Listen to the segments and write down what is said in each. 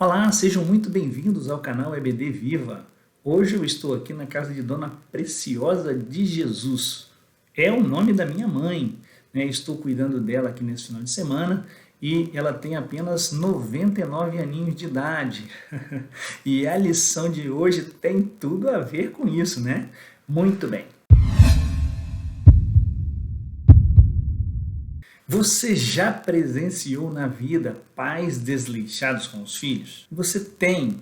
Olá, sejam muito bem-vindos ao canal EBD Viva. Hoje eu estou aqui na casa de Dona Preciosa de Jesus. É o nome da minha mãe, né? Estou cuidando dela aqui nesse final de semana e ela tem apenas 99 aninhos de idade. E a lição de hoje tem tudo a ver com isso, né? Muito bem. Você já presenciou na vida pais desleixados com os filhos? Você tem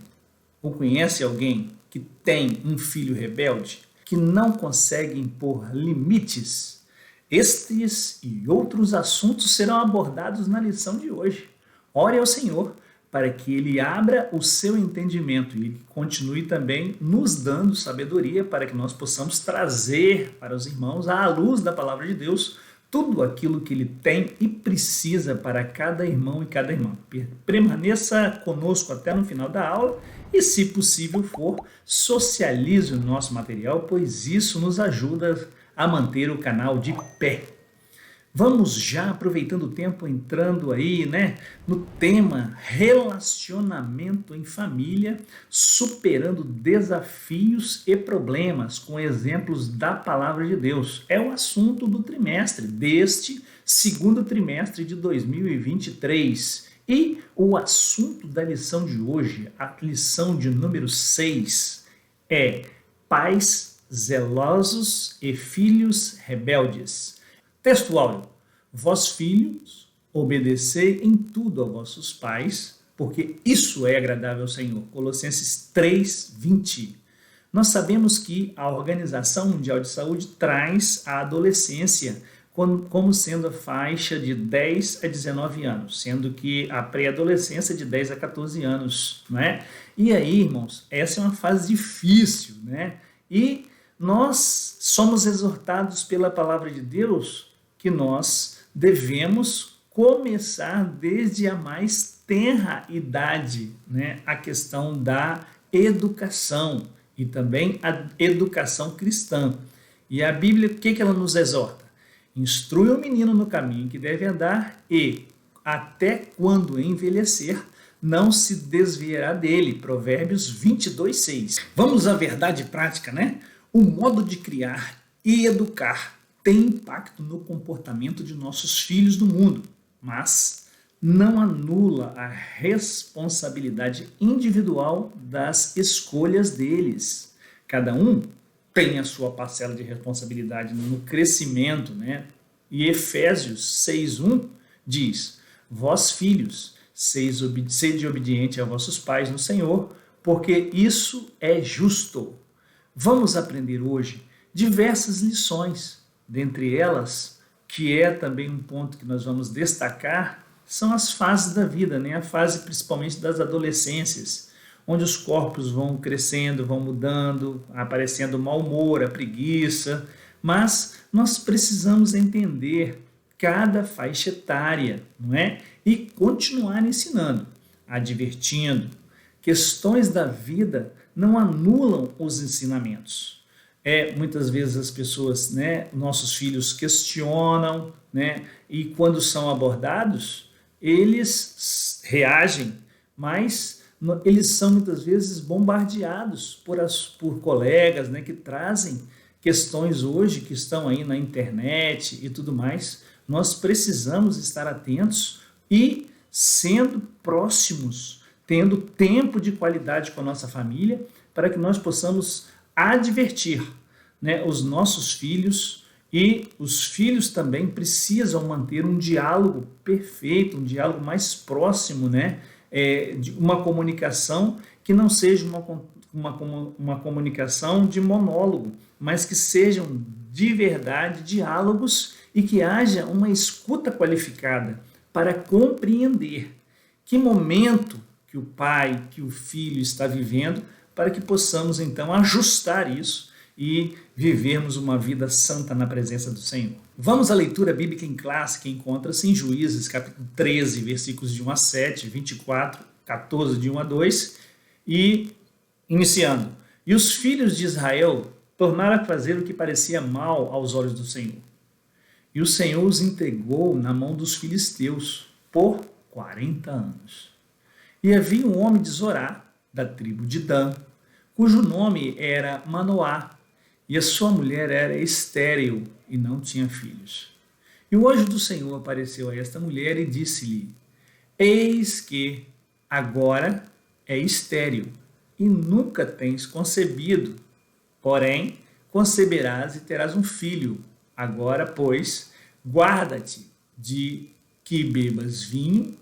ou conhece alguém que tem um filho rebelde, que não consegue impor limites? Estes e outros assuntos serão abordados na lição de hoje. Ore ao Senhor para que Ele abra o seu entendimento e Ele continue também nos dando sabedoria para que nós possamos trazer para os irmãos, à luz da palavra de Deus, tudo aquilo que Ele tem e precisa para cada irmão e cada irmã. Permaneça conosco até no final da aula e, se possível for, socialize o nosso material, pois isso nos ajuda a manter o canal de pé. Vamos já, aproveitando o tempo, entrando aí, no tema relacionamento em família, superando desafios e problemas com exemplos da palavra de Deus. É o assunto do trimestre, deste segundo trimestre de 2023. E o assunto da lição de hoje, a lição de número 6, é pais zelosos e filhos rebeldes. Texto áudio: vós filhos, obedecei em tudo a vossos pais, porque isso é agradável ao Senhor. Colossenses 3:20. Nós sabemos que a Organização Mundial de Saúde traz a adolescência como sendo a faixa de 10 a 19 anos, sendo que a pré-adolescência de 10 a 14 anos, né? E aí, irmãos, essa é uma fase difícil, né? E nós somos exortados pela palavra de Deus que nós devemos começar desde a mais tenra idade, né, a questão da educação e também a educação cristã. E a Bíblia, o que ela nos exorta? Instrui o menino no caminho que deve andar e, até quando envelhecer, não se desviará dele. Provérbios 22:6. Vamos à verdade prática, né? O modo de criar e educar tem impacto no comportamento de nossos filhos no mundo, mas não anula a responsabilidade individual das escolhas deles. Cada um tem a sua parcela de responsabilidade no crescimento, né? E Efésios 6:1 diz: vós filhos, sede obediente a vossos pais no Senhor, porque isso é justo. Vamos aprender hoje diversas lições. Dentre elas, que é também um ponto que nós vamos destacar, são as fases da vida, né? A fase principalmente das adolescências, onde os corpos vão crescendo, vão mudando, aparecendo o mau humor, a preguiça, mas nós precisamos entender cada faixa etária, não é? E continuar ensinando, advertindo. Questões da vida não anulam os ensinamentos. Muitas vezes as pessoas, nossos filhos questionam, e quando são abordados, eles reagem, mas eles são muitas vezes bombardeados por colegas, que trazem questões hoje que estão aí na internet e tudo mais. Nós precisamos estar atentos e sendo próximos, tendo tempo de qualidade com a nossa família, para que nós possamos advertir, os nossos filhos, e os filhos também precisam manter um diálogo perfeito, um diálogo mais próximo, de uma comunicação que não seja uma comunicação de monólogo, mas que sejam de verdade diálogos e que haja uma escuta qualificada para compreender que momento que o pai, que o filho está vivendo, para que possamos então ajustar isso e vivermos uma vida santa na presença do Senhor. Vamos à leitura bíblica em classe, que encontra-se em Juízes, capítulo 13, versículos de 1 a 7, 24, 14, de 1 a 2, e iniciando. E os filhos de Israel tornaram a fazer o que parecia mal aos olhos do Senhor. E o Senhor os entregou na mão dos filisteus por 40 anos. E havia um homem de Zorá, da tribo de Dan, cujo nome era Manoá, e a sua mulher era estéril e não tinha filhos. E o anjo do Senhor apareceu a esta mulher e disse-lhe: Eis que agora é estéril e nunca tens concebido, porém conceberás e terás um filho. Agora, pois, guarda-te de que bebas vinho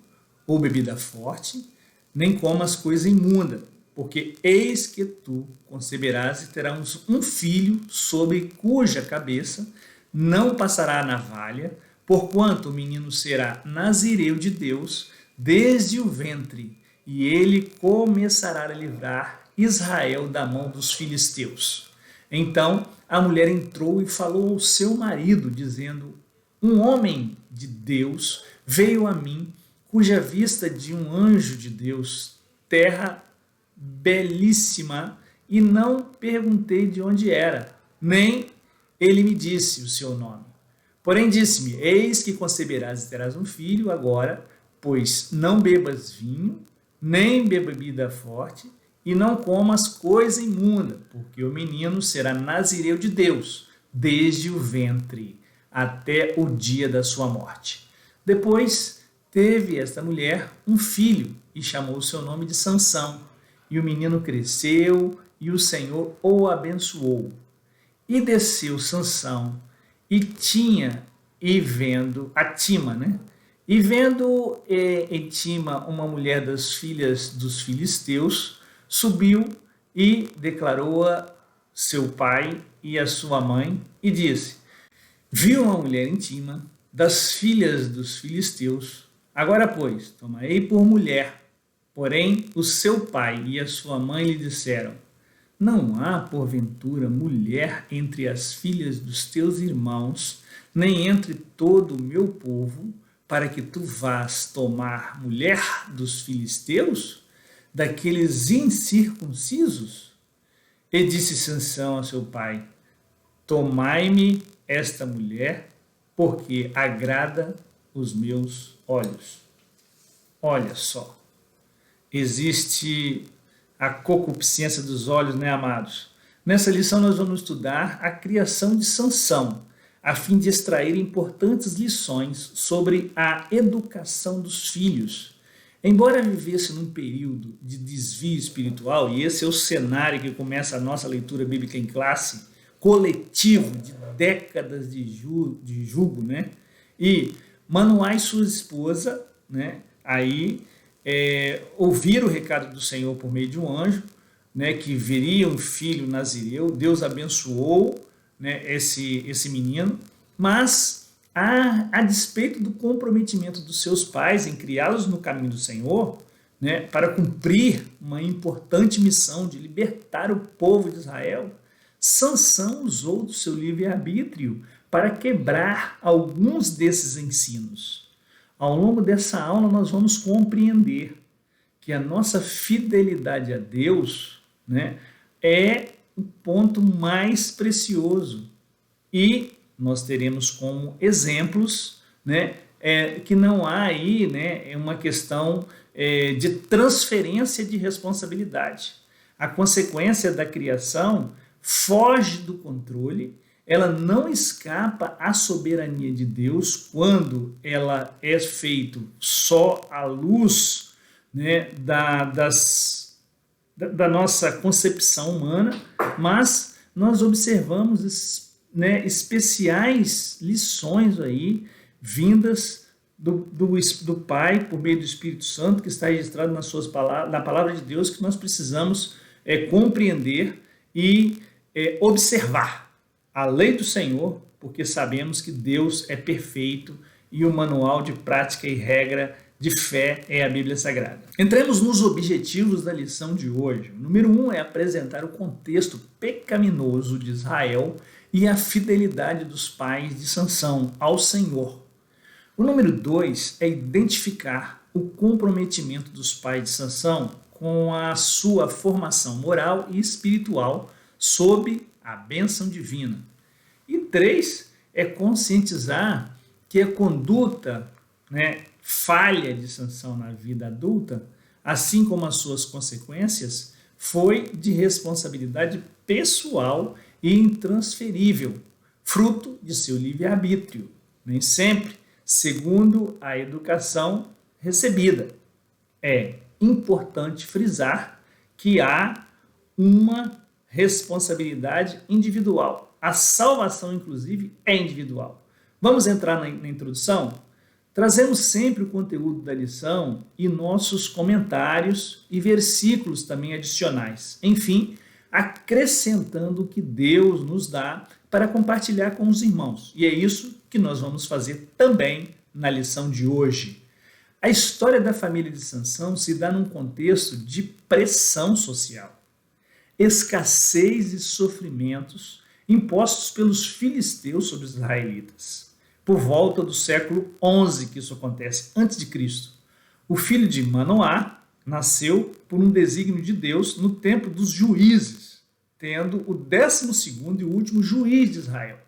ou bebida forte, nem comas coisa imunda, porque eis que tu conceberás e terás um filho sobre cuja cabeça não passará a navalha, porquanto o menino será nazireu de Deus desde o ventre, e ele começará a livrar Israel da mão dos filisteus. Então a mulher entrou e falou ao seu marido, dizendo: Um homem de Deus veio a mim, cuja vista de um anjo de Deus, terra belíssima, e não perguntei de onde era, nem ele me disse o seu nome. Porém disse-me: Eis que conceberás e terás um filho agora, pois não bebas vinho, nem bebida forte, e não comas coisa imunda, porque o menino será nazireu de Deus, desde o ventre até o dia da sua morte. Depois teve esta mulher um filho, e chamou o seu nome de Sansão. E o menino cresceu, e o Senhor o abençoou. E desceu Sansão, e vendo a Tima, né? E vendo em Tima uma mulher das filhas dos filisteus, subiu e declarou-a seu pai e a sua mãe, e disse: Viu uma mulher em Tima, das filhas dos filisteus, agora, pois, tomarei por mulher. Porém, o seu pai e a sua mãe lhe disseram: Não há, porventura, mulher entre as filhas dos teus irmãos, nem entre todo o meu povo, para que tu vás tomar mulher dos filisteus, daqueles incircuncisos? E disse Sansão a seu pai: Tomai-me esta mulher, porque agrada os meus olhos. Olha só, existe a concupiscência dos olhos, né, amados? Nessa lição nós vamos estudar a criação de Sansão, a fim de extrair importantes lições sobre a educação dos filhos. Embora vivesse num período de desvio espiritual, e esse é o cenário que começa a nossa leitura bíblica em classe, coletivo de décadas de jugo, né? E Manoá e sua esposa, né, ouviram o recado do Senhor por meio de um anjo, né, que viria um filho nazireu. Deus abençoou, né, esse menino, mas a despeito do comprometimento dos seus pais em criá-los no caminho do Senhor, né, para cumprir uma importante missão de libertar o povo de Israel, Sansão usou do seu livre-arbítrio para quebrar alguns desses ensinos. Ao longo dessa aula nós vamos compreender que a nossa fidelidade a Deus, né, é o ponto mais precioso, e nós teremos como exemplos, né, que não há aí, né, uma questão de transferência de responsabilidade. A consequência da criação foge do controle, ela não escapa à soberania de Deus quando ela é feita só à luz, né, da nossa concepção humana, mas nós observamos, né, especiais lições aí vindas do Pai por meio do Espírito Santo, que está registrado na palavra de Deus, que nós precisamos compreender e observar a lei do Senhor, porque sabemos que Deus é perfeito e o manual de prática e regra de fé é a Bíblia Sagrada. Entremos nos objetivos da lição de hoje. O número 1 é apresentar o contexto pecaminoso de Israel e a fidelidade dos pais de Sansão ao Senhor. O número 2 é identificar o comprometimento dos pais de Sansão com a sua formação moral e espiritual sob a bênção divina. E 3 é conscientizar que a conduta, né, falha de Sansão na vida adulta assim como as suas consequências, foi de responsabilidade pessoal e intransferível, fruto de seu livre-arbítrio, nem sempre segundo a educação recebida. É importante frisar que há uma responsabilidade individual. A salvação, inclusive, é individual. Vamos entrar na introdução? Trazemos sempre o conteúdo da lição e nossos comentários e versículos também adicionais. Enfim, acrescentando o que Deus nos dá para compartilhar com os irmãos. E é isso que nós vamos fazer também na lição de hoje. A história da família de Sansão se dá num contexto de pressão social, escassez e sofrimentos impostos pelos filisteus sobre os israelitas. Por volta do século XI que isso acontece, antes de Cristo. O filho de Manoá nasceu por um desígnio de Deus no tempo dos juízes, tendo o 12º e último juiz de Israel.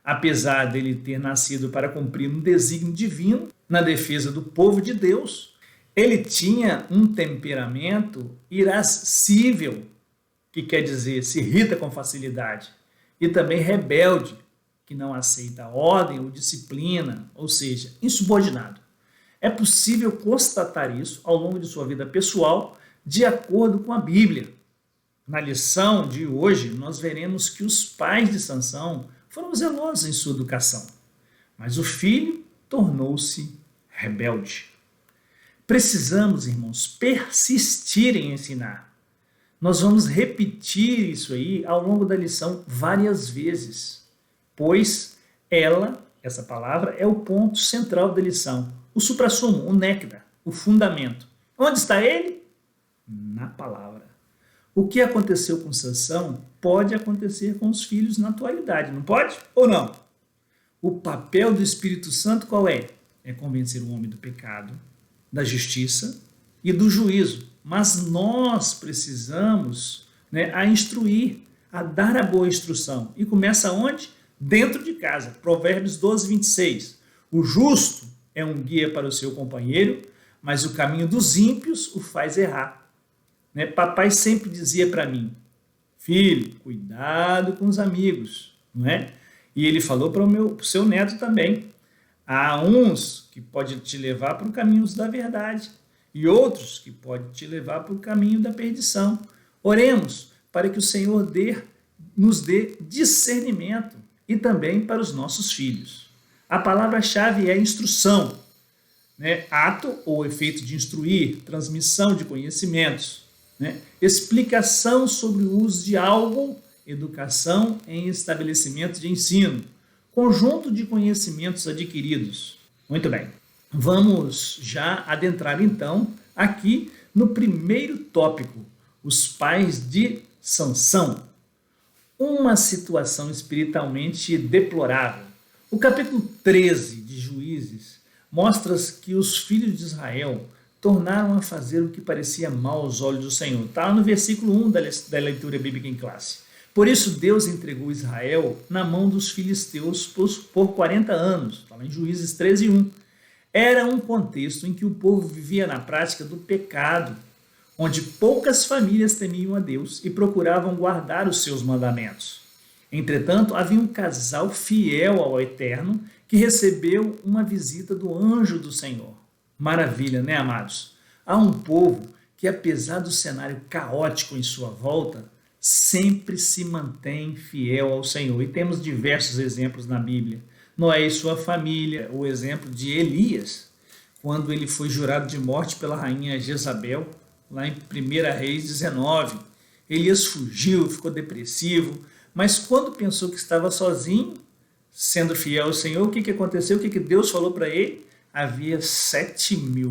Apesar dele ter nascido para cumprir um desígnio divino na defesa do povo de Deus, ele tinha um temperamento irascível, que quer dizer, se irrita com facilidade, e também rebelde, que não aceita ordem ou disciplina, ou seja, insubordinado. É possível constatar isso ao longo de sua vida pessoal, de acordo com a Bíblia. Na lição de hoje, nós veremos que os pais de Sansão foram zelosos em sua educação, mas o filho tornou-se rebelde. Precisamos, irmãos, persistir em ensinar. Nós vamos repetir isso aí ao longo da lição várias vezes, pois essa palavra, é o ponto central da lição, o suprassumo, o néctar, o fundamento. Onde está ele? Na palavra. O que aconteceu com Sansão pode acontecer com os filhos na atualidade, não pode? Ou não? O papel do Espírito Santo qual é? É convencer o homem do pecado, da justiça e do juízo. Mas nós precisamos a instruir, a dar a boa instrução. E começa onde? Dentro de casa. Provérbios 12, 26. O justo é um guia para o seu companheiro, mas o caminho dos ímpios o faz errar. Papai sempre dizia para mim, filho, cuidado com os amigos. Não é? E ele falou para o seu neto também. Há uns que podem te levar para o caminho da verdade e outros que podem te levar para o caminho da perdição. Oremos para que o Senhor nos dê discernimento e também para os nossos filhos. A palavra-chave é instrução, ato ou efeito de instruir, transmissão de conhecimentos, explicação sobre o uso de algo, educação em estabelecimento de ensino, conjunto de conhecimentos adquiridos. Muito bem, vamos já adentrar então aqui no primeiro tópico, os pais de Sansão. Uma situação espiritualmente deplorável. O capítulo 13 de Juízes mostra que os filhos de Israel tornaram a fazer o que parecia mal aos olhos do Senhor. Está no versículo 1 da leitura bíblica em classe. Por isso Deus entregou Israel na mão dos filisteus por 40 anos. Está lá em Juízes 13, 1. Era um contexto em que o povo vivia na prática do pecado, onde poucas famílias temiam a Deus e procuravam guardar os seus mandamentos. Entretanto, havia um casal fiel ao Eterno que recebeu uma visita do anjo do Senhor. Maravilha, né, amados? Há um povo que, apesar do cenário caótico em sua volta, sempre se mantém fiel ao Senhor. E temos diversos exemplos na Bíblia. Noé e sua família, o exemplo de Elias, quando ele foi jurado de morte pela rainha Jezabel, lá em 1 Reis 19, Elias fugiu, ficou depressivo, mas quando pensou que estava sozinho, sendo fiel ao Senhor, o que aconteceu? O que Deus falou para ele? Havia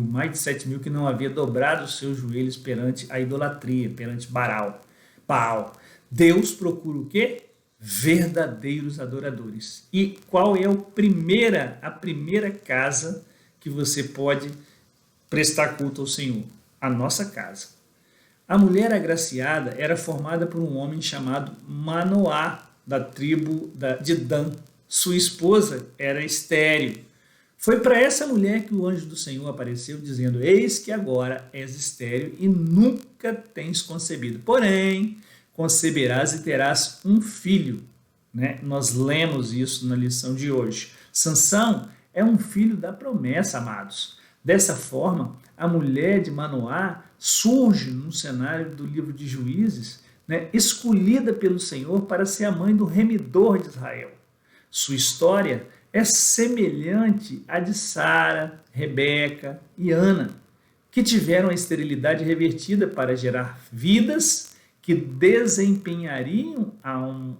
mais de 7 mil que não havia dobrado os seus joelhos perante a idolatria, perante Baal. Deus procura o quê? Verdadeiros adoradores. E qual é a primeira casa que você pode prestar culto ao Senhor? A nossa casa. A mulher agraciada era formada por um homem chamado Manoá, da tribo de Dan. Sua esposa era estéril. Foi para essa mulher que o anjo do Senhor apareceu, dizendo: eis que agora és estéril e nunca tens concebido. Porém, conceberás e terás um filho. Né? Nós lemos isso na lição de hoje. Sansão é um filho da promessa, amados. Dessa forma, a mulher de Manoá surge no cenário do livro de Juízes, né, escolhida pelo Senhor para ser a mãe do remidor de Israel. Sua história é semelhante à de Sara, Rebeca e Ana, que tiveram a esterilidade revertida para gerar vidas que desempenhariam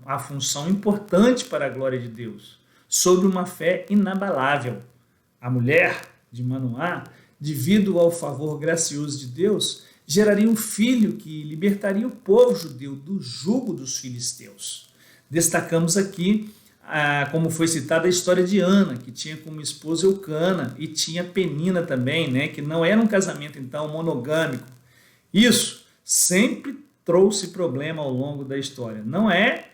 a função importante para a glória de Deus, sob uma fé inabalável. A mulher de Manoá, devido ao favor gracioso de Deus, geraria um filho que libertaria o povo judeu do jugo dos filisteus. Destacamos aqui, como foi citada, a história de Ana, que tinha como esposa Eucana, e tinha Penina também, né, que não era um casamento então monogâmico. Isso sempre trouxe problema ao longo da história. Não é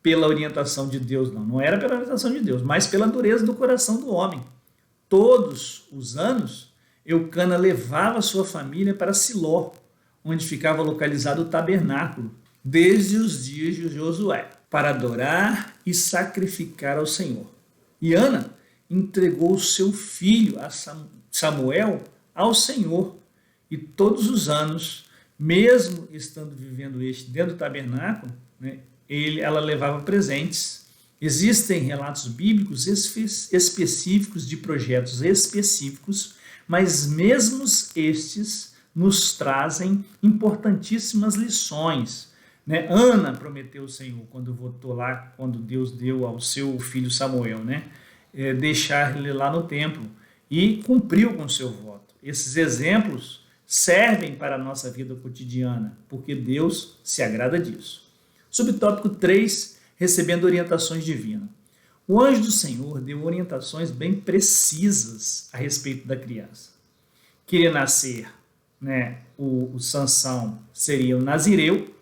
pela orientação de Deus, não era pela orientação de Deus, mas pela dureza do coração do homem. Todos os anos, Eucana levava sua família para Siló, onde ficava localizado o tabernáculo, desde os dias de Josué, para adorar e sacrificar ao Senhor. E Ana entregou o seu filho, Samuel, ao Senhor, e todos os anos, mesmo estando vivendo dentro do tabernáculo, né, ela levava presentes. Existem relatos bíblicos específicos de projetos específicos, mas mesmo estes nos trazem importantíssimas lições. Né? Ana prometeu ao Senhor, quando voltou lá, quando Deus deu ao seu filho Samuel, né, deixar ele lá no templo, e cumpriu com o seu voto. Esses exemplos servem para a nossa vida cotidiana, porque Deus se agrada disso. Subtópico 3, recebendo orientações divinas. O anjo do Senhor deu orientações bem precisas a respeito da criança. Queria nascer, né, o Sansão seria o nazireu,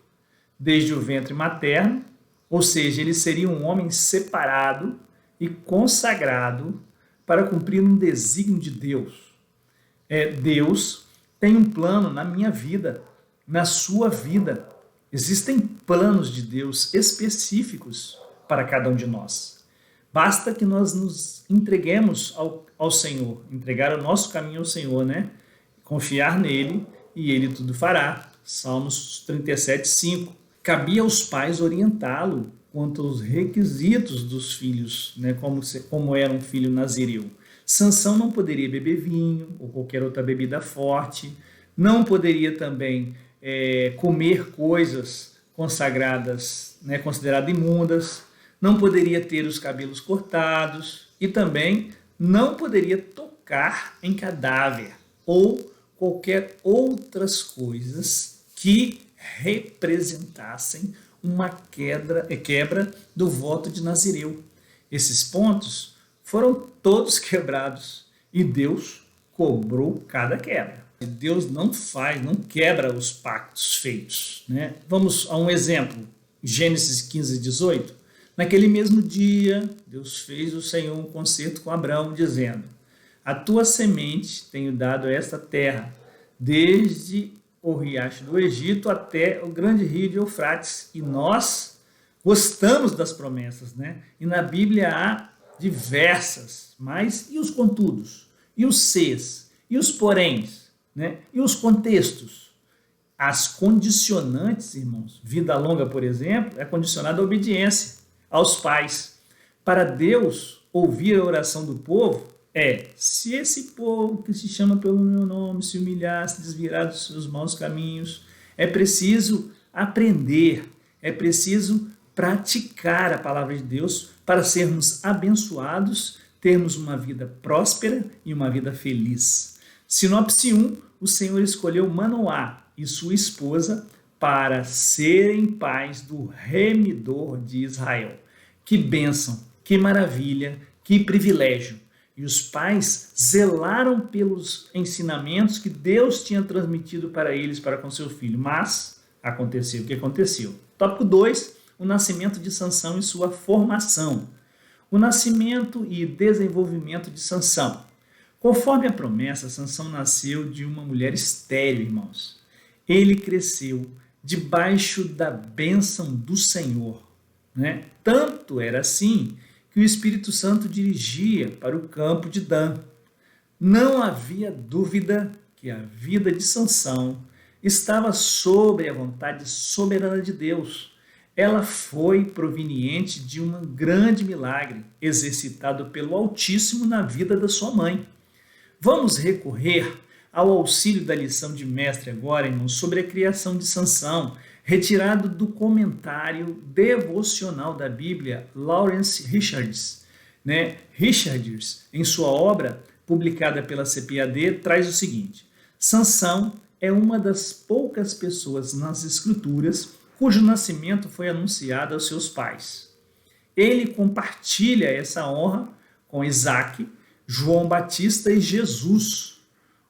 desde o ventre materno, ou seja, ele seria um homem separado e consagrado para cumprir um desígnio de Deus. Deus tem um plano na minha vida, na sua vida. Existem planos de Deus específicos para cada um de nós. Basta que nós nos entreguemos ao Senhor, entregar o nosso caminho ao Senhor, né? Confiar nele e ele tudo fará. Salmos 37:5. Cabia aos pais orientá-lo quanto aos requisitos dos filhos, né? Como era um filho nazireu. Sansão não poderia beber vinho ou qualquer outra bebida forte, não poderia também comer coisas consagradas, né, consideradas imundas, não poderia ter os cabelos cortados e também não poderia tocar em cadáver ou qualquer outras coisas que representassem uma quebra do voto de Nazireu. Esses pontos foram todos quebrados e Deus cobrou cada quebra. Deus não quebra os pactos feitos. Né? Vamos a um exemplo, Gênesis 15:18. Naquele mesmo dia, Deus fez o Senhor um concerto com Abraão, dizendo: a tua semente tenho dado a esta terra, desde o riacho do Egito até o grande rio de Eufrates. E nós gostamos das promessas, né? E na Bíblia há diversas, mas e os contudos? E os ses? E os poréns? Né? E os contextos? As condicionantes, irmãos. Vida longa, por exemplo, é condicionada à obediência aos pais. Para Deus ouvir a oração do povo, se esse povo que se chama pelo meu nome se humilhar, se desvirar dos seus maus caminhos, é preciso aprender, é preciso praticar a palavra de Deus para sermos abençoados, termos uma vida próspera e uma vida feliz. Sinopse 1, o Senhor escolheu Manoá e sua esposa para serem pais do remidor de Israel. Que bênção, que maravilha, que privilégio. E os pais zelaram pelos ensinamentos que Deus tinha transmitido para eles, para com seu filho. Mas aconteceu o que aconteceu. Tópico 2, o nascimento de Sansão e sua formação. O nascimento e desenvolvimento de Sansão. Conforme a promessa, Sansão nasceu de uma mulher estéril, irmãos. Ele cresceu debaixo da bênção do Senhor, né? Tanto era assim que o Espírito Santo dirigia para o campo de Dan. Não havia dúvida que a vida de Sansão estava sobre a vontade soberana de Deus. Ela foi proveniente de um grande milagre exercitado pelo Altíssimo na vida da sua mãe. Vamos recorrer ao auxílio da lição de mestre agora, irmãos, sobre a criação de Sansão, retirado do comentário devocional da Bíblia, Lawrence Richards. Richards, em sua obra, publicada pela CPAD, traz o seguinte: Sansão é uma das poucas pessoas nas Escrituras cujo nascimento foi anunciado aos seus pais. Ele compartilha essa honra com Isaac, João Batista e Jesus.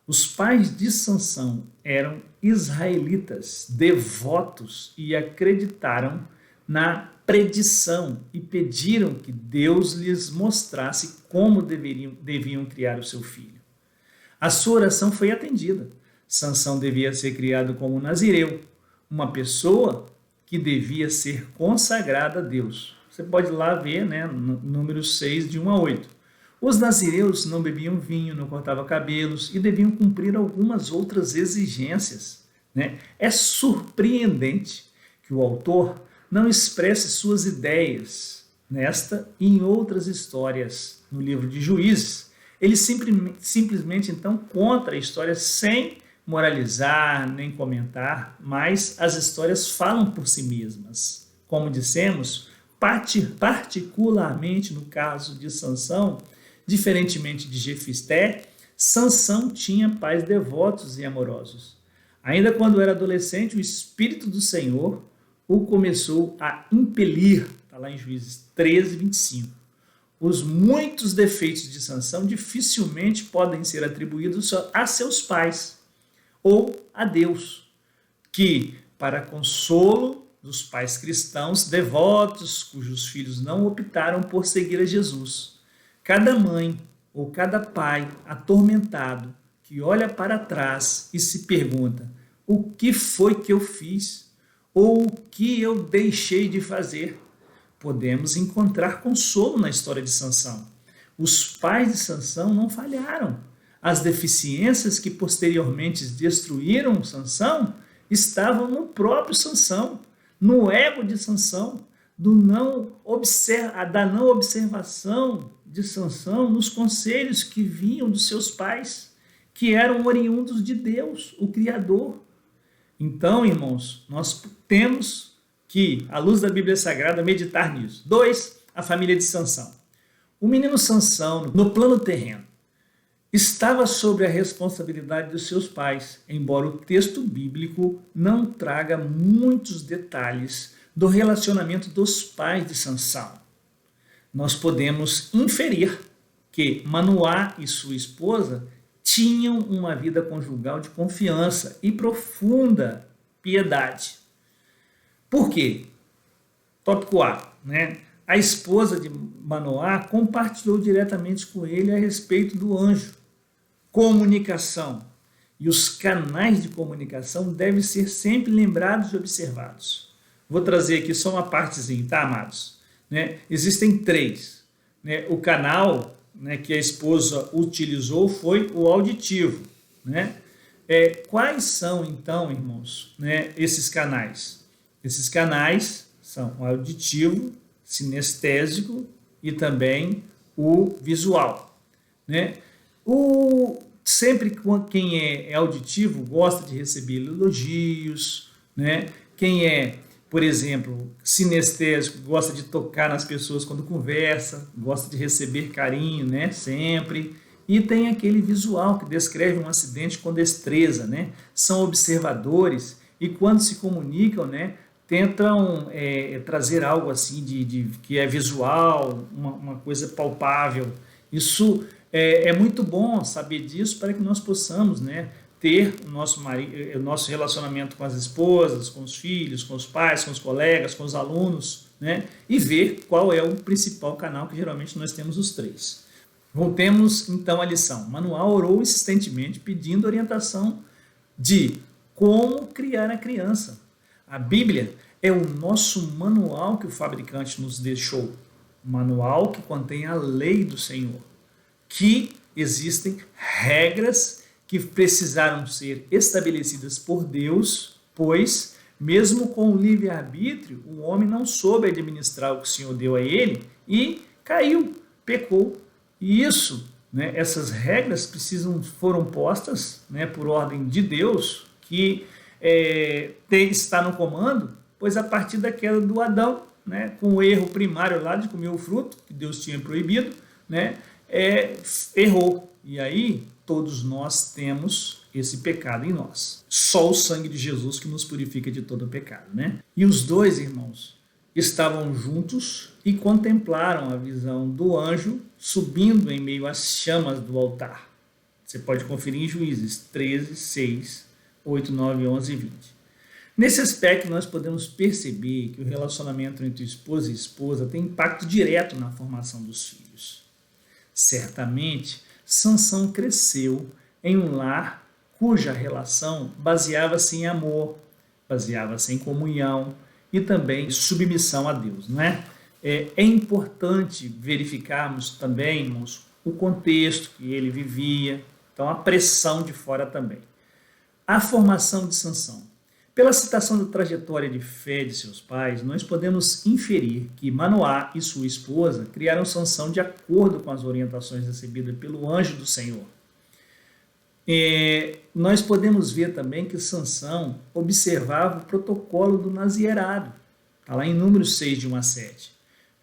Os pais de Sansão eram israelitas, devotos e acreditaram na predição e pediram que Deus lhes mostrasse como deviam criar o seu filho. A sua oração foi atendida. Sansão devia ser criado como nazireu, uma pessoa que devia ser consagrada a Deus. Você pode ir lá ver, no número 6, de 1 a 8. Os nazireus não bebiam vinho, não cortavam cabelos e deviam cumprir algumas outras exigências. É surpreendente que o autor não expresse suas ideias nesta e em outras histórias no livro de Juízes. Ele simplesmente então conta a história sem moralizar nem comentar, mas as histórias falam por si mesmas. Como dissemos, particularmente no caso de Sansão, diferentemente de Jefité, Sansão tinha pais devotos e amorosos. Ainda quando era adolescente, o Espírito do Senhor o começou a impelir, está lá em Juízes 13, 25. Os muitos defeitos de Sansão dificilmente podem ser atribuídos a seus pais ou a Deus, que, para consolo dos pais cristãos devotos cujos filhos não optaram por seguir a Jesus, cada mãe ou cada pai atormentado que olha para trás e se pergunta: o que foi que eu fiz? Ou o que eu deixei de fazer? Podemos encontrar consolo na história de Sansão. Os pais de Sansão não falharam. As deficiências que posteriormente destruíram Sansão estavam no próprio Sansão, no ego de Sansão, da não observação de Sansão nos conselhos que vinham dos seus pais, que eram oriundos de Deus, o Criador. Então, irmãos, nós temos que, à luz da Bíblia Sagrada, meditar nisso. 2, a família de Sansão. O menino Sansão, no plano terreno, estava sob a responsabilidade dos seus pais, embora o texto bíblico não traga muitos detalhes do relacionamento dos pais de Sansão. Nós podemos inferir que Manoá e sua esposa tinham uma vida conjugal de confiança e profunda piedade. Por quê? Tópico A, A esposa de Manoá compartilhou diretamente com ele a respeito do anjo. Comunicação. E os canais de comunicação devem ser sempre lembrados e observados. Vou trazer aqui só uma partezinha, tá, amados? Existem 3. O canal que a esposa utilizou foi o auditivo. Quais são, então, irmãos, esses canais? Esses canais são o auditivo, sinestésico e também o visual. Sempre quem é auditivo gosta de receber elogios, Quem é, por exemplo, sinestésico gosta de tocar nas pessoas quando conversa, gosta de receber carinho, sempre. E tem aquele visual que descreve um acidente com destreza, São observadores e quando se comunicam, tentam trazer algo assim que é visual, uma coisa palpável. Isso é muito bom saber disso para que nós possamos, ter o nosso relacionamento com as esposas, com os filhos, com os pais, com os colegas, com os alunos, e ver qual é o principal canal, que geralmente nós temos os 3. Voltemos então à lição. Manuel orou insistentemente pedindo orientação de como criar a criança. A Bíblia é o nosso manual que o fabricante nos deixou. Manual que contém a lei do Senhor, que existem regras que precisaram ser estabelecidas por Deus, pois, mesmo com o livre-arbítrio, o homem não soube administrar o que o Senhor deu a ele e caiu, pecou. E isso, né, essas regras foram postas, né, por ordem de Deus, que está no comando, pois a partir da queda do Adão, né, com o erro primário lá de comer o fruto, que Deus tinha proibido, né, errou. E aí, todos nós temos esse pecado em nós. Só o sangue de Jesus que nos purifica de todo pecado, né? E os dois irmãos estavam juntos e contemplaram a visão do anjo subindo em meio às chamas do altar. Você pode conferir em Juízes 13, 6, 8, 9, 11 e 20. Nesse aspecto, nós podemos perceber que o relacionamento entre esposa e esposa tem impacto direto na formação dos filhos. Certamente, Sansão cresceu em um lar cuja relação baseava-se em amor, baseava-se em comunhão e também submissão a Deus, não é? É importante verificarmos também, irmãos, o contexto que ele vivia, então a pressão de fora também. A formação de Sansão. Pela citação da trajetória de fé de seus pais, nós podemos inferir que Manoá e sua esposa criaram Sansão de acordo com as orientações recebidas pelo anjo do Senhor. Nós podemos ver também que Sansão observava o protocolo do nazierado, está lá em Números 6, de 1 a 7,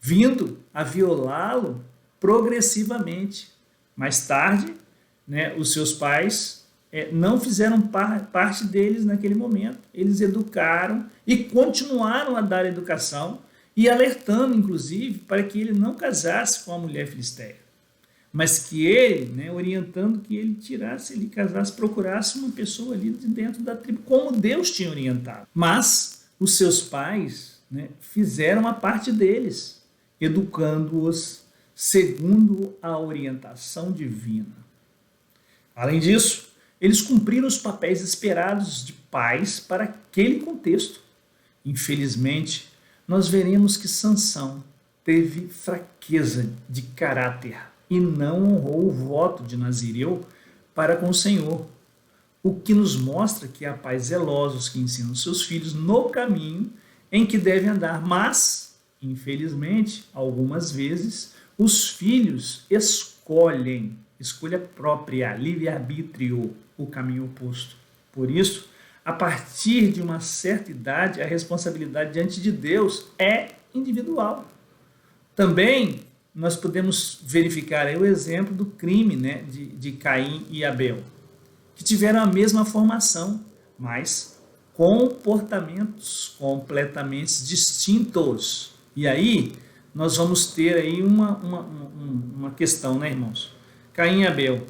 vindo a violá-lo progressivamente. Mais tarde, né, os seus pais não fizeram parte deles naquele momento. Eles educaram e continuaram a dar educação e alertando, inclusive, para que ele não casasse com a mulher filisteia, mas que ele, né, orientando que ele casasse, procurasse uma pessoa ali de dentro da tribo, como Deus tinha orientado. Mas os seus pais, né, fizeram a parte deles, educando-os segundo a orientação divina. Além disso, eles cumpriram os papéis esperados de pais para aquele contexto. Infelizmente, nós veremos que Sansão teve fraqueza de caráter e não honrou o voto de Nazireu para com o Senhor, o que nos mostra que há pais zelosos que ensinam seus filhos no caminho em que devem andar, mas, infelizmente, algumas vezes, os filhos escolhem, escolha própria, livre-arbítrio, o caminho oposto. Por isso, a partir de uma certa idade, a responsabilidade diante de Deus é individual. Também nós podemos verificar aí o exemplo do crime, né, de Caim e Abel, que tiveram a mesma formação, mas comportamentos completamente distintos. E aí nós vamos ter aí uma questão, né, irmãos? Caim e Abel.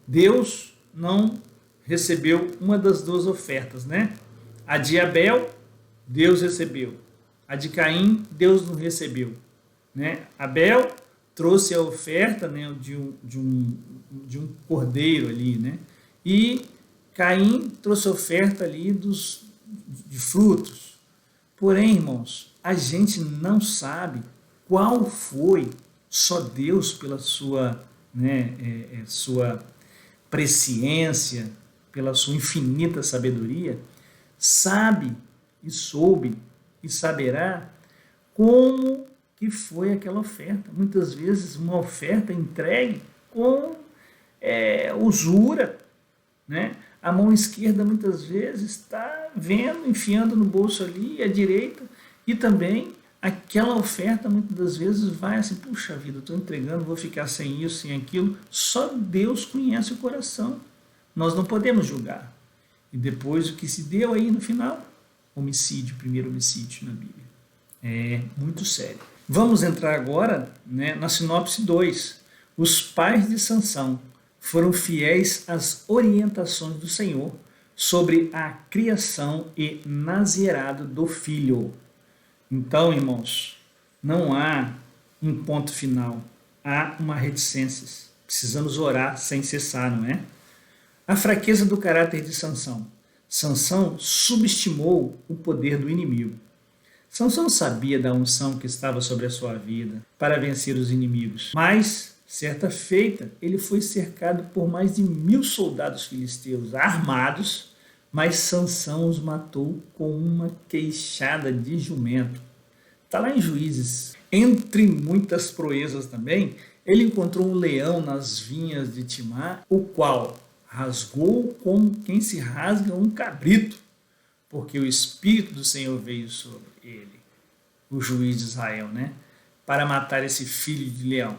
Deus não recebeu uma das duas ofertas, né? A de Abel, Deus recebeu. A de Caim, Deus não recebeu, né? Abel trouxe a oferta, né, de um cordeiro ali, né? E Caim trouxe a oferta ali de frutos. Porém, irmãos, a gente não sabe qual foi, só Deus, pela sua, né, sua presciência, pela sua infinita sabedoria, sabe e soube e saberá como que foi aquela oferta. Muitas vezes uma oferta entregue com usura, né? A mão esquerda muitas vezes está vendo, enfiando no bolso ali, a direita, e também aquela oferta muitas das vezes vai assim, puxa vida, estou entregando, vou ficar sem isso, sem aquilo. Só Deus conhece o coração. Nós não podemos julgar. E depois o que se deu aí no final? Homicídio, primeiro homicídio na Bíblia. É muito sério. Vamos entrar agora, né, na sinopse 2. Os pais de Sansão foram fiéis às orientações do Senhor sobre a criação e nazirado do filho. Então, irmãos, não há um ponto final, há uma reticência. Precisamos orar sem cessar, não é? A fraqueza do caráter de Sansão. Sansão subestimou o poder do inimigo. Sansão sabia da unção que estava sobre a sua vida para vencer os inimigos, mas, certa feita, ele foi cercado por mais de 1000 soldados filisteus armados, mas Sansão os matou com uma queixada de jumento. Está lá em Juízes. Entre muitas proezas também, ele encontrou um leão nas vinhas de Timá, o qual rasgou como quem se rasga um cabrito, porque o Espírito do Senhor veio sobre ele, o juiz de Israel, né? Para matar esse filho de leão.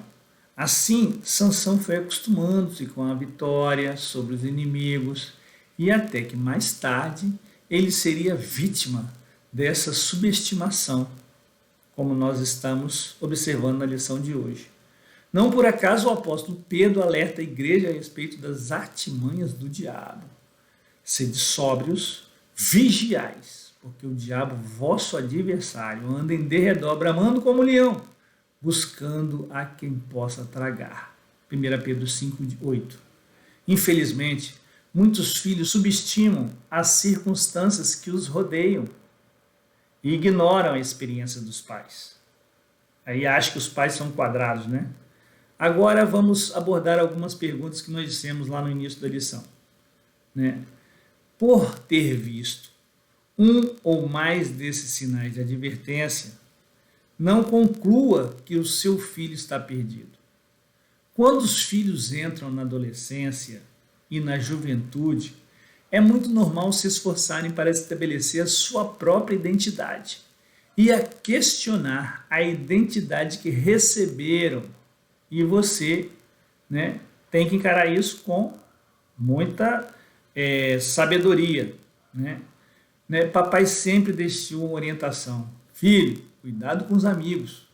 Assim, Sansão foi acostumando-se com a vitória sobre os inimigos e até que mais tarde ele seria vítima dessa subestimação, como nós estamos observando na lição de hoje. Não por acaso o apóstolo Pedro alerta a igreja a respeito das artimanhas do diabo. Sede sóbrios, vigiais, porque o diabo, vosso adversário, anda em derredor, bramando como leão, buscando a quem possa tragar. 1 Pedro 5:8. Infelizmente, muitos filhos subestimam as circunstâncias que os rodeiam e ignoram a experiência dos pais. Aí acham que os pais são quadrados, né? Agora vamos abordar algumas perguntas que nós dissemos lá no início da lição, né? Por ter visto um ou mais desses sinais de advertência, não conclua que o seu filho está perdido. Quando os filhos entram na adolescência e na juventude, é muito normal se esforçarem para estabelecer a sua própria identidade e a questionar a identidade que receberam. E você, né, tem que encarar isso com muita sabedoria, né? Papai sempre deixou uma orientação. Filho, cuidado com os amigos.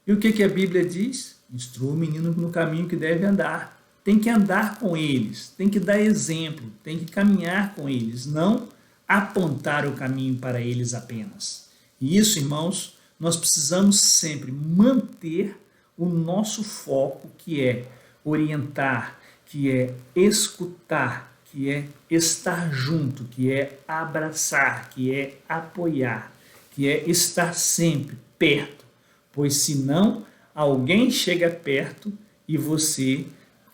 E o que a Bíblia diz? Instrua o menino no caminho que deve andar. Tem que andar com eles, tem que dar exemplo, tem que caminhar com eles, não apontar o caminho para eles apenas. E isso, irmãos, nós precisamos sempre manter o nosso foco, que é orientar, que é escutar, que é estar junto, que é abraçar, que é apoiar, que é estar sempre perto, pois senão alguém chega perto e você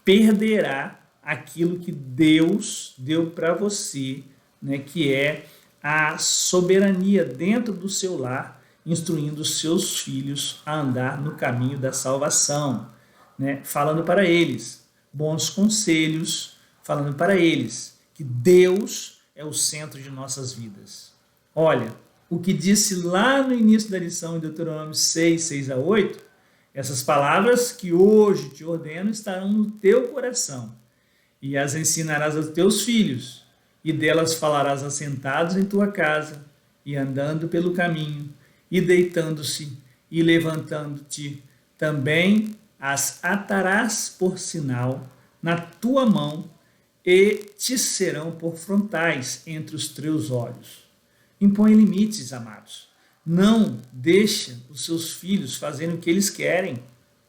perderá aquilo que Deus deu para você, né, que é a soberania dentro do seu lar, instruindo os seus filhos a andar no caminho da salvação, né, falando para eles bons conselhos, falando para eles que Deus é o centro de nossas vidas. Olha, o que disse lá no início da lição em Deuteronômio 6, 6-8, essas palavras que hoje te ordeno estarão no teu coração, e as ensinarás aos teus filhos, e delas falarás assentados em tua casa, e andando pelo caminho, e deitando-se, e levantando-te. Também as atarás por sinal na tua mão, e te serão por frontais entre os teus olhos. Impõe limites, amados. Não deixa os seus filhos fazerem o que eles querem,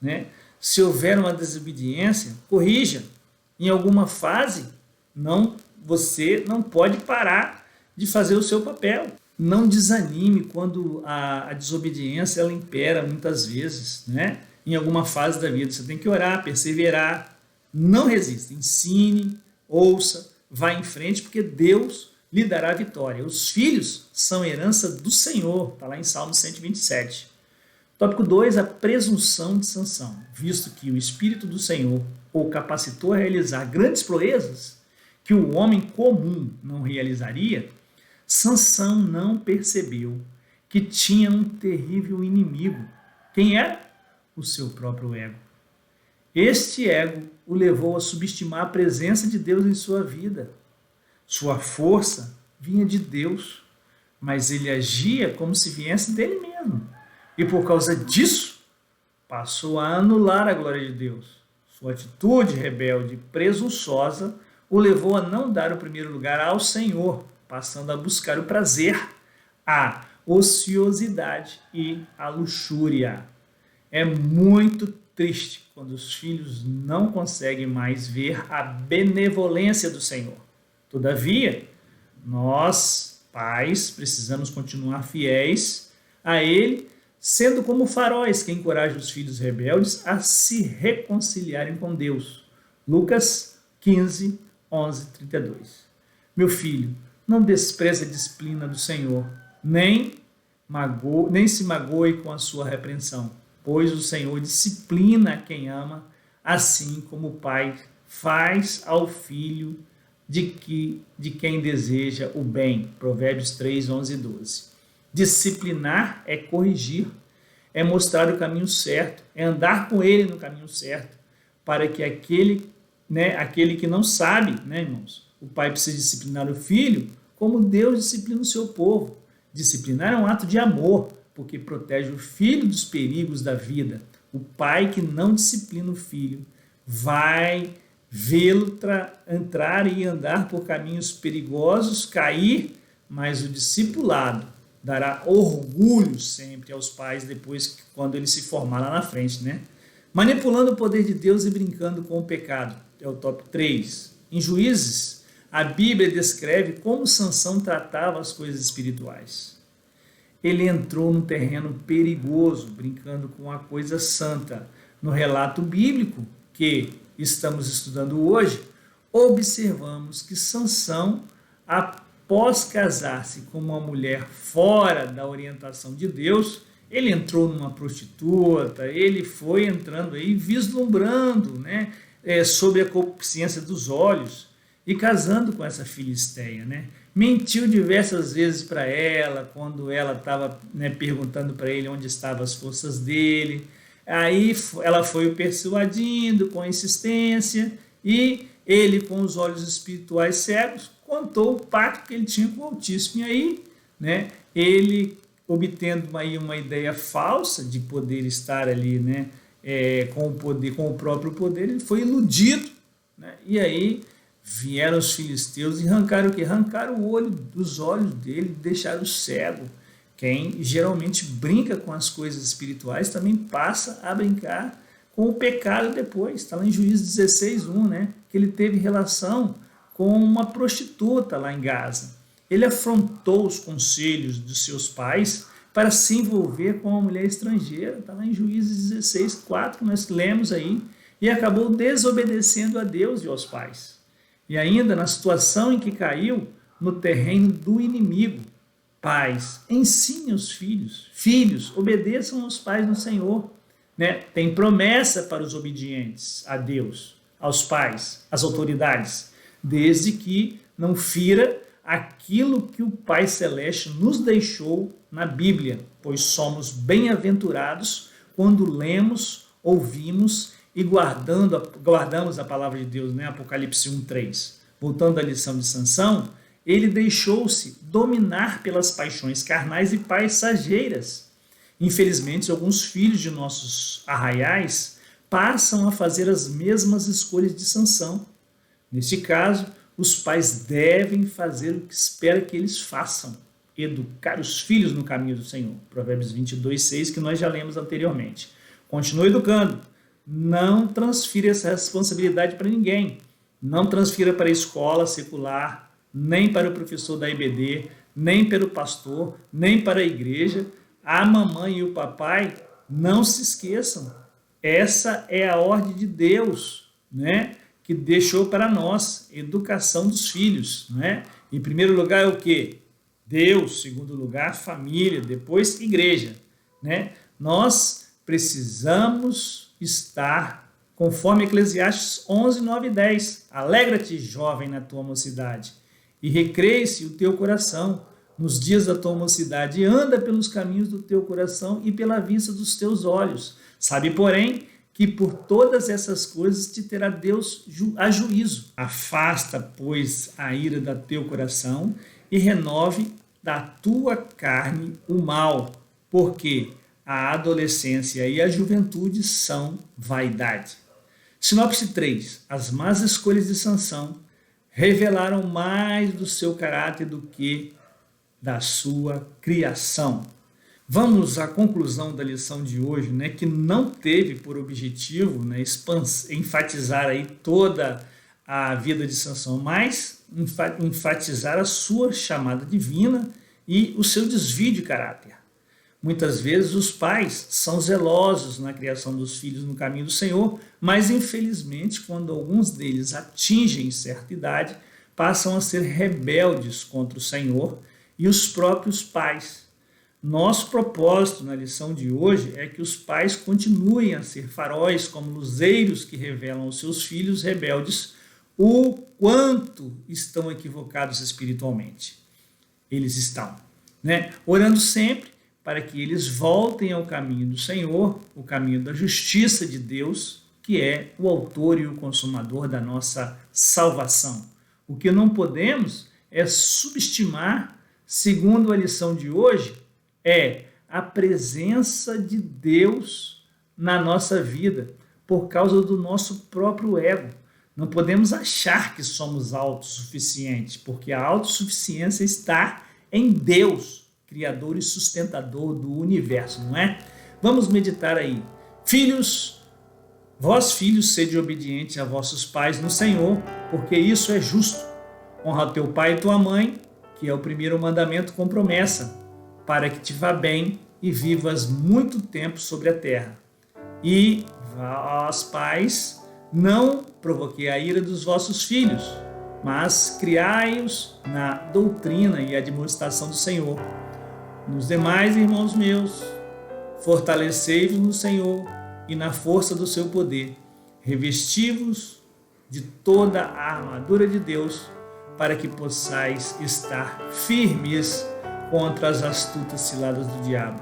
né? Se houver uma desobediência, corrija. Em alguma fase, você não pode parar de fazer o seu papel. Não desanime quando a desobediência ela impera muitas vezes, né? Em alguma fase da vida. Você tem que orar, perseverar. Não resista. Ensine, ouça, vá em frente, porque Deus lhe dará vitória. Os filhos são herança do Senhor, está lá em Salmo 127. Tópico 2, a presunção de Sansão. Visto que o Espírito do Senhor o capacitou a realizar grandes proezas que o homem comum não realizaria, Sansão não percebeu que tinha um terrível inimigo. Quem era? O seu próprio ego. Este ego o levou a subestimar a presença de Deus em sua vida. Sua força vinha de Deus, mas ele agia como se viesse dele mesmo. E por causa disso, passou a anular a glória de Deus. Sua atitude rebelde e presunçosa o levou a não dar o primeiro lugar ao Senhor, passando a buscar o prazer, a ociosidade e a luxúria. É muito triste quando os filhos não conseguem mais ver a benevolência do Senhor. Todavia, nós, pais, precisamos continuar fiéis a Ele, sendo como faróis que encorajam os filhos rebeldes a se reconciliarem com Deus. Lucas 15, 11, 32. Meu filho, não despreze a disciplina do Senhor, nem se magoe com a sua repreensão, pois o Senhor disciplina quem ama, assim como o pai faz ao filho de quem deseja o bem. Provérbios 3, 11 e 12. Disciplinar é corrigir, é mostrar o caminho certo, é andar com ele no caminho certo, para que aquele que não sabe, irmãos, o pai precisa disciplinar o filho como Deus disciplina o seu povo. Disciplinar é um ato de amor, porque protege o filho dos perigos da vida. O pai que não disciplina o filho vai vê-lo entrar e andar por caminhos perigosos, cair, mas o discipulado dará orgulho sempre aos pais depois, quando ele se formar lá na frente, Manipulando o poder de Deus e brincando com o pecado. É o top 3. Em Juízes, a Bíblia descreve como Sansão tratava as coisas espirituais. Ele entrou num terreno perigoso, brincando com a coisa santa. No relato bíblico que estamos estudando hoje, observamos que Sansão, após casar-se com uma mulher fora da orientação de Deus, ele entrou numa prostituta, ele foi entrando aí, vislumbrando, sobre a concupiscência dos olhos e casando com essa filisteia, Mentiu diversas vezes para ela, quando ela estava perguntando para ele onde estavam as forças dele. Aí ela foi o persuadindo com insistência e ele, com os olhos espirituais cegos, contou o pacto que ele tinha com o Altíssimo. E aí, ele, obtendo aí uma ideia falsa de poder estar ali, com o próprio poder, ele foi iludido, e aí vieram os filisteus e arrancaram o quê? Arrancaram o olho dos olhos dele, deixaram cego. Quem geralmente brinca com as coisas espirituais também passa a brincar com o pecado depois. Está lá em Juízes 16:1, que ele teve relação com uma prostituta lá em Gaza. Ele afrontou os conselhos dos seus pais para se envolver com uma mulher estrangeira. Está lá em Juízes 16:4, nós lemos aí, e acabou desobedecendo a Deus e aos pais. E ainda na situação em que caiu, no terreno do inimigo. Pais, ensinem os filhos. Filhos, obedeçam aos pais no Senhor. Tem promessa para os obedientes a Deus, aos pais, às autoridades, desde que não fira aquilo que o Pai Celeste nos deixou na Bíblia, pois somos bem-aventurados quando lemos, ouvimos e guardamos a palavra de Deus, Apocalipse 1:3. Voltando à lição de Sansão, ele deixou-se dominar pelas paixões carnais e passageiras. Infelizmente, alguns filhos de nossos arraiais passam a fazer as mesmas escolhas de Sansão. Neste caso, os pais devem fazer o que espera que eles façam, educar os filhos no caminho do Senhor. Provérbios 22:6, que nós já lemos anteriormente. Continue educando. Não transfira essa responsabilidade para ninguém. Não transfira para a escola secular, nem para o professor da IBD, nem para o pastor, nem para a igreja. A mamãe e o papai, não se esqueçam. Essa é a ordem de Deus, que deixou para nós, educação dos filhos, Em primeiro lugar é o quê? Deus, segundo lugar, família, depois igreja, Nós precisamos estar conforme Eclesiastes 11, 9 e 10. Alegra-te, jovem, na tua mocidade, e recreie-se o teu coração nos dias da tua mocidade, e anda pelos caminhos do teu coração e pela vista dos teus olhos. Sabe, porém, que por todas essas coisas te terá Deus a juízo. Afasta, pois, a ira do teu coração e renove da tua carne o mal, porque a adolescência e a juventude são vaidade. Sinopse 3. As más escolhas de Sansão revelaram mais do seu caráter do que da sua criação. Vamos à conclusão da lição de hoje, né, que não teve por objetivo, né, enfatizar aí toda a vida de Sansão, mas enfatizar a sua chamada divina e o seu desvio de caráter. Muitas vezes os pais são zelosos na criação dos filhos no caminho do Senhor, mas infelizmente quando alguns deles atingem certa idade, passam a ser rebeldes contra o Senhor e os próprios pais. Nosso propósito na lição de hoje é que os pais continuem a ser faróis como luzeiros que revelam aos seus filhos rebeldes o quanto estão equivocados espiritualmente. Eles estão, né? Orando sempre para que eles voltem ao caminho do Senhor, o caminho da justiça de Deus, que é o autor e o consumador da nossa salvação. O que não podemos é subestimar, segundo a lição de hoje, é a presença de Deus na nossa vida por causa do nosso próprio ego. Não podemos achar que somos autossuficientes, porque a autossuficiência está em Deus, Criador e sustentador do universo, não é? Vamos meditar aí. Filhos, vós filhos, sede obedientes a vossos pais no Senhor, porque isso é justo. Honra teu pai e tua mãe, que é o primeiro mandamento com promessa, para que te vá bem e vivas muito tempo sobre a terra. E vós, pais, não provoquei a ira dos vossos filhos, mas criai-os na doutrina e admoestação do Senhor. Nos demais, irmãos meus, fortalecei-vos no Senhor e na força do seu poder. Revesti-vos de toda a armadura de Deus, para que possais estar firmes contra as astutas ciladas do diabo.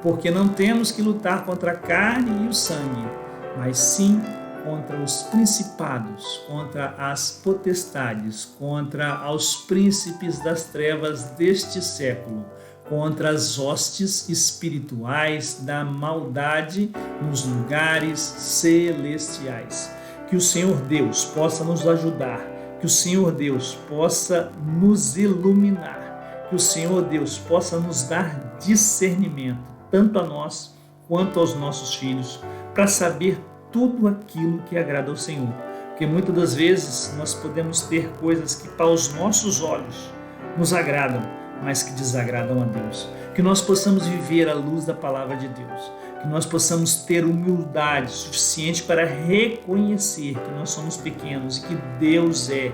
Porque não temos que lutar contra a carne e o sangue, mas sim contra os principados, contra as potestades, contra os príncipes das trevas deste século, contra as hostes espirituais da maldade nos lugares celestiais. Que o Senhor Deus possa nos ajudar, que o Senhor Deus possa nos iluminar, que o Senhor Deus possa nos dar discernimento, tanto a nós quanto aos nossos filhos, para saber tudo aquilo que agrada ao Senhor. Porque muitas das vezes nós podemos ter coisas que para os nossos olhos nos agradam, mas que desagradam a Deus. Que nós possamos viver à luz da palavra de Deus, que nós possamos ter humildade suficiente para reconhecer que nós somos pequenos e que Deus é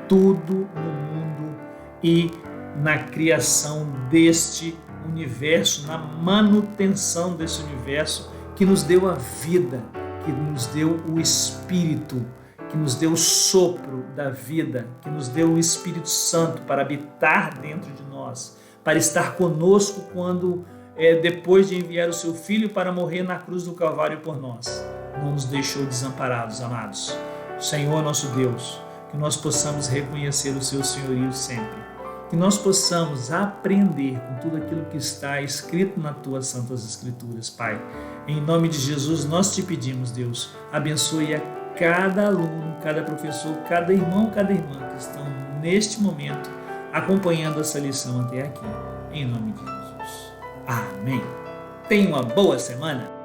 tudo no mundo e na criação deste universo, na manutenção desse universo, que nos deu a vida, que nos deu o Espírito, que nos deu o sopro da vida, que nos deu o Espírito Santo para habitar dentro de nós, para estar conosco quando, depois de enviar o seu Filho para morrer na cruz do Calvário por nós, não nos deixou desamparados, amados. Senhor nosso Deus, que nós possamos reconhecer o seu senhorio sempre, que nós possamos aprender com tudo aquilo que está escrito nas tuas santas escrituras, Pai. Em nome de Jesus, nós te pedimos, Deus, abençoe a cada aluno, cada professor, cada irmão, cada irmã que estão neste momento acompanhando essa lição até aqui. Em nome de Jesus. Amém. Tenha uma boa semana.